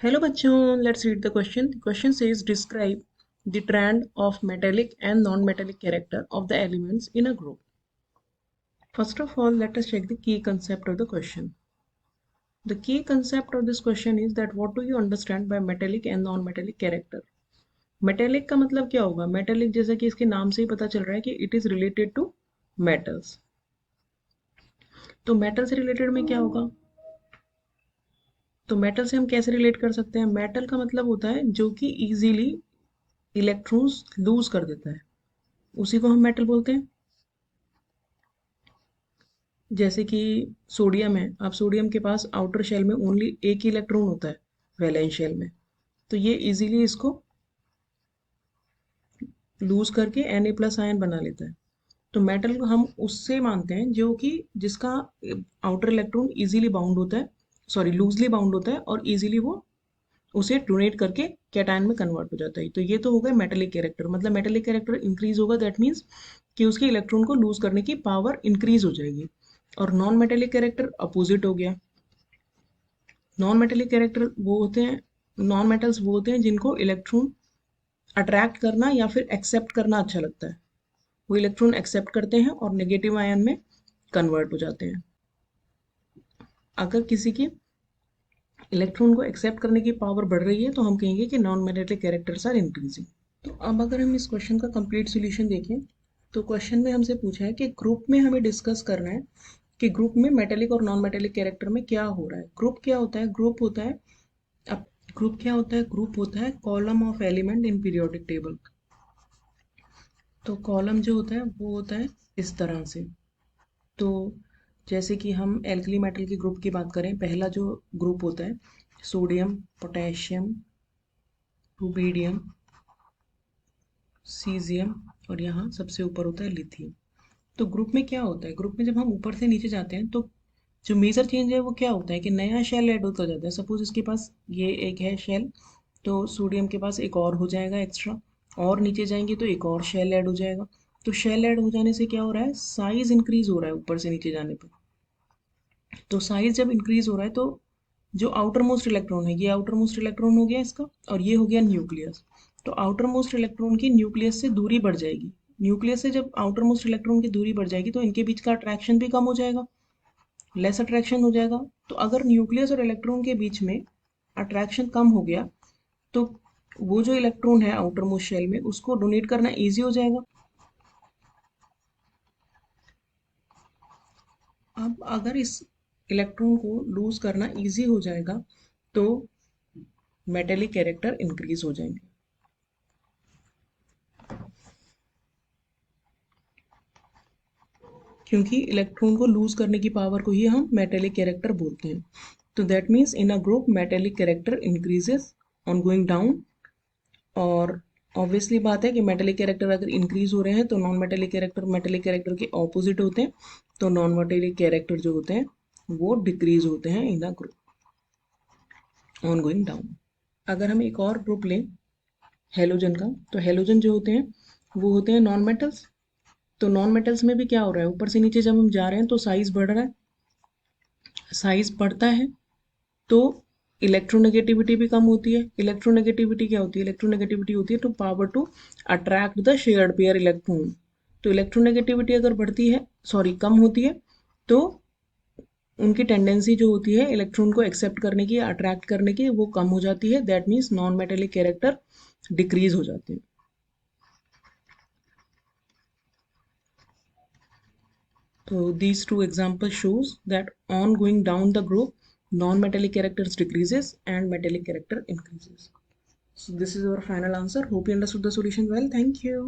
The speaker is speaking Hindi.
Hello bachon, let's read the question. The question says describe the trend of metallic and non-metallic character of the elements in a group. First of all, let us check the key concept of the question. The key concept of this question is that what do you understand by metallic and non-metallic character? Metallic का मतलब क्या होगा? Metallic जैसा कि इसके नाम से ही पता चल रहा है कि it is related to metals. तो मेटल से रिलेटेड में क्या होगा? तो मेटल से हम कैसे रिलेट कर सकते हैं? मेटल का मतलब होता है जो कि इजीली इलेक्ट्रॉन्स लूज कर देता है, उसी को हम मेटल बोलते हैं। जैसे कि सोडियम है, अब सोडियम के पास आउटर शेल में ओनली एक ही इलेक्ट्रॉन होता है वैलेंस शेल में, तो ये इजीली इसको लूज करके Na+ आयन बना लेता है। तो मेटल को हम उससे मानते हैं जो कि जिसका आउटर इलेक्ट्रॉन इजीली बाउंड होता है, सॉरी लूजली बाउंड होता है और इजीली वो उसे डोनेट करके कैटायन में कन्वर्ट हो जाता है। तो ये तो हो गया मेटेलिक कैरेक्टर, मतलब मेटेलिक कैरेक्टर इंक्रीज होगा, दैट मीन्स कि उसके इलेक्ट्रॉन को लूज करने की पावर इंक्रीज हो जाएगी। और नॉन मेटेलिक कैरेक्टर अपोजिट हो गया। नॉन मेटेलिक कैरेक्टर वो होते हैं, नॉन मेटल्स वो होते हैं जिनको इलेक्ट्रॉन अट्रैक्ट करना या फिर एक्सेप्ट करना अच्छा लगता है। वो इलेक्ट्रॉन एक्सेप्ट करते हैं और नेगेटिव आयन में कन्वर्ट हो जाते हैं। अगर किसी की इलेक्ट्रॉन को एक्सेप्ट करने की पावर बढ़ रही है तो हम कहेंगे कि non metallic characters are increasing. तो अब अगर हम इस क्वेश्चन का कंप्लीट सॉल्यूशन देखें तो क्वेश्चन में हमसे पूछा है कि ग्रुप में हमें डिस्कस करना है कि ग्रुप में मेटेलिक और नॉन मेटेलिक कैरेक्टर में क्या हो रहा है। ग्रुप क्या होता है? ग्रुप होता है, अब ग्रुप क्या होता है? ग्रुप होता है column of element in periodic table. तो कॉलम जो होता है वो होता है इस तरह से। तो जैसे कि हम एल्कली मेटल के ग्रुप की बात करें, पहला जो ग्रुप होता है सोडियम, पोटेशियम, रुबीडियम, सीजियम, और यहाँ सबसे ऊपर होता है लिथियम। तो ग्रुप में क्या होता है? ग्रुप में जब हम ऊपर से नीचे जाते हैं तो जो मेजर चेंज है वो क्या होता है कि नया शेल ऐड होता जाता है। सपोज इसके पास ये एक है शेल, तो सोडियम के पास एक और हो जाएगा एक्स्ट्रा, और नीचे जाएंगे तो एक और शेल ऐड हो जाएगा। तो शेल ऐड हो जाने से क्या हो रहा है? साइज इंक्रीज हो रहा है ऊपर से नीचे जाने पर। तो साइज जब इंक्रीज हो रहा है तो जो आउटर मोस्ट इलेक्ट्रॉन है, ये आउटर मोस्ट इलेक्ट्रॉन हो गया इसका, और ये हो गया न्यूक्लियस। तो आउटर मोस्ट इलेक्ट्रॉन की न्यूक्लियस से दूरी बढ़ जाएगी। न्यूक्लियस से जब आउटर मोस्ट इलेक्ट्रॉन की दूरी बढ़ जाएगी तो इनके बीच का अट्रैक्शन भी कम हो जाएगा, लेस अट्रैक्शन हो जाएगा। तो अगर न्यूक्लियस और इलेक्ट्रॉन के बीच में अट्रैक्शन कम हो गया तो वो जो इलेक्ट्रॉन है आउटर मोस्ट शेल में उसको डोनेट करना ईजी हो जाएगा। अब अगर इस इलेक्ट्रॉन को लूज करना इजी हो जाएगा तो मेटेलिक कैरेक्टर इंक्रीज हो जाएंगे। क्योंकि इलेक्ट्रॉन को लूज करने की पावर को ही हम मेटेलिक कैरेक्टर बोलते हैं। तो that means in a group metallic character increases on going down. और ऑब्वियसली बात है कि मेटेलिक कैरेक्टर अगर इंक्रीज हो रहे हैं तो non metallic character metallic character के ऑपोजिट होते हैं। तो नॉन मेटेलिक कैरेक्टर जो होते हैं वो डिक्रीज होते हैं in a group on going down. अगर हम एक और ग्रुप लें हेलोजन का, तो हेलोजन जो होते हैं वो होते हैं नॉन मेटल्स। तो नॉन मेटल्स में भी क्या हो रहा है? ऊपर से नीचे जब हम जा रहे हैं तो साइज बढ़ रहा है। साइज बढ़ता है तो इलेक्ट्रोनेगेटिविटी भी कम होती है। इलेक्ट्रोनेगेटिविटी क्या होती है? इलेक्ट्रोनेगेटिविटी होती है to power to attract the shared pair electron. तो इलेक्ट्रोनेगेटिविटी अगर बढ़ती है, सॉरी कम होती है, तो उनकी टेंडेंसी जो होती है इलेक्ट्रॉन को एक्सेप्ट करने की, अट्रैक्ट करने की, वो कम हो जाती है। That means non metallic character decrease हो जाते हैं। So these two examples shows that on going down the group, non-metallic characters decreases and metallic character increases. So this is our final answer. Hope you understood the solution well. Thank you.